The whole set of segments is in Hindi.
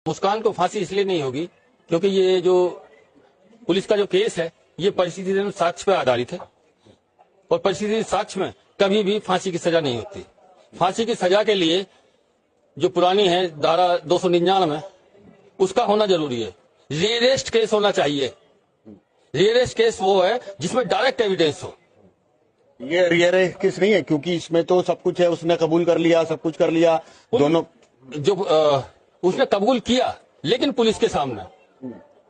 मुस्कान को फांसी इसलिए नहीं होगी क्योंकि ये जो पुलिस का जो केस है ये परिस्थिति साक्ष्य पर आधारित है और परिस्थिति साक्ष्य में कभी भी फांसी की सजा नहीं होती। फांसी की सजा के लिए जो पुरानी है धारा 299 उसका होना जरूरी है। रिअरेस्ट केस होना चाहिए। रिअरेस्ट केस वो है जिसमें डायरेक्ट एविडेंस हो। ये रिअरेस्ट केस नहीं है क्योंकि इसमें तो सब कुछ है, उसने कबूल कर लिया, सब कुछ कर लिया। दोनों जो उसने कबूल किया लेकिन पुलिस के सामने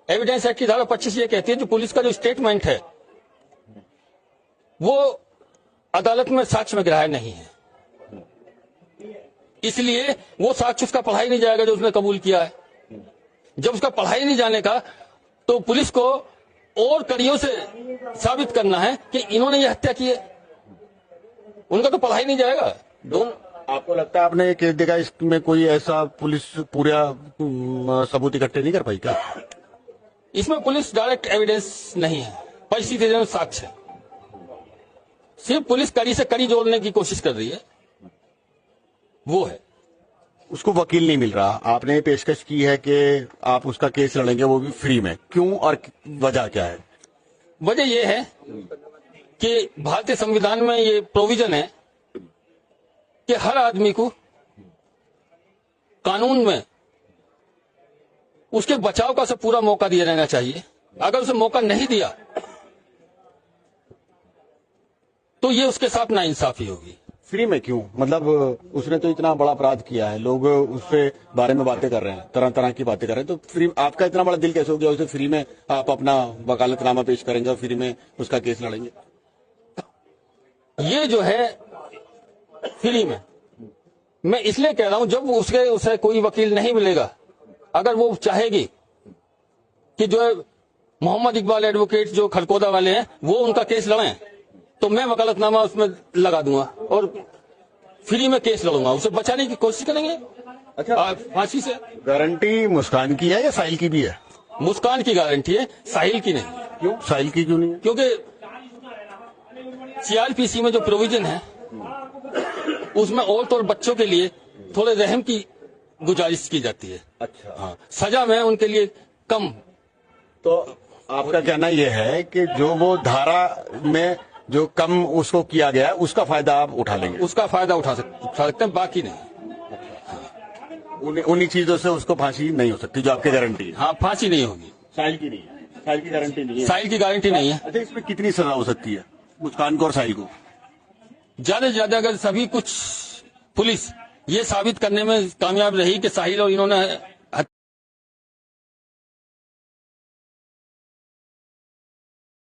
एविडेंस एक्ट की धारा 25 ये कहती है जो पुलिस का जो स्टेटमेंट है वो अदालत में साक्ष्य में ग्राह्य नहीं है, इसलिए वो साक्ष्य उसका पढ़ा ही नहीं जाएगा जो उसने कबूल किया है। जब उसका पढ़ा ही नहीं जाने का तो पुलिस को और कड़ियों से साबित करना है कि इन्होंने ये हत्या की है, उनका तो पढ़ा ही नहीं जाएगा। दोनों आपको लगता है आपने केस देखा इसमें कोई ऐसा पुलिस पूरा सबूत इकट्ठे नहीं कर पाई क्या? इसमें पुलिस डायरेक्ट एविडेंस नहीं है, परिस्थिति साक्ष्य है। सिर्फ पुलिस कड़ी से कड़ी जोड़ने की कोशिश कर रही है, वो है। उसको वकील नहीं मिल रहा। आपने पेशकश की है कि आप उसका केस लड़ेंगे वो भी फ्री में, क्यों और वजह क्या है? वजह यह है कि भारतीय संविधान में ये प्रोविजन है कि हर आदमी को कानून में उसके बचाव का से पूरा मौका दिया जाना चाहिए। अगर उसे मौका नहीं दिया तो ये उसके साथ नाइंसाफी होगी। फ्री में क्यों? मतलब उसने तो इतना बड़ा अपराध किया है, लोग उसके बारे में बातें कर रहे हैं, तरह तरह की बातें कर रहे हैं, तो फ्री आपका इतना बड़ा दिल कैसे हो गया उसे फ्री में आप अपना वकालतनामा पेश करेंगे और फ्री में उसका केस लड़ेंगे? ये जो है फ्री में मैं इसलिए कह रहा हूं जब उसे कोई वकील नहीं मिलेगा, अगर वो चाहेगी कि जो है मोहम्मद इकबाल एडवोकेट जो खड़कोदा वाले हैं वो उनका केस लड़ें तो मैं वकालतनामा उसमें लगा दूंगा और फ्री में केस लड़ूंगा, उसे बचाने की कोशिश करेंगे। अच्छा, फांसी से गारंटी मुस्कान की है या साहिल की भी है? मुस्कान की गारंटी है, साहिल की नहीं। क्यों साहिल की क्यों नहीं है? क्योंकि सीआरपीसी में जो प्रोविजन है उसमें औरत और बच्चों के लिए थोड़े रहम की गुजारिश की जाती है। अच्छा, हाँ, सजा में उनके लिए कम। तो आपका कहना यह है कि जो वो धारा में जो कम उसको किया गया है उसका फायदा आप उठा लेंगे? उसका फायदा उठा सकते हैं, बाकी नहीं। उन्हीं चीजों से उसको फांसी नहीं हो सकती जो आपकी गारंटी है? हाँ, फांसी नहीं होगी। साहिल की नहीं है? साहिल की गारंटी नहीं है? साहिल की गारंटी नहीं है। अच्छा, इसमें कितनी सजा हो सकती है मुस्कान को और साहिल को? ज्यादा से ज्यादा अगर सभी कुछ पुलिस ये साबित करने में कामयाब रही कि साहिल और इन्होंने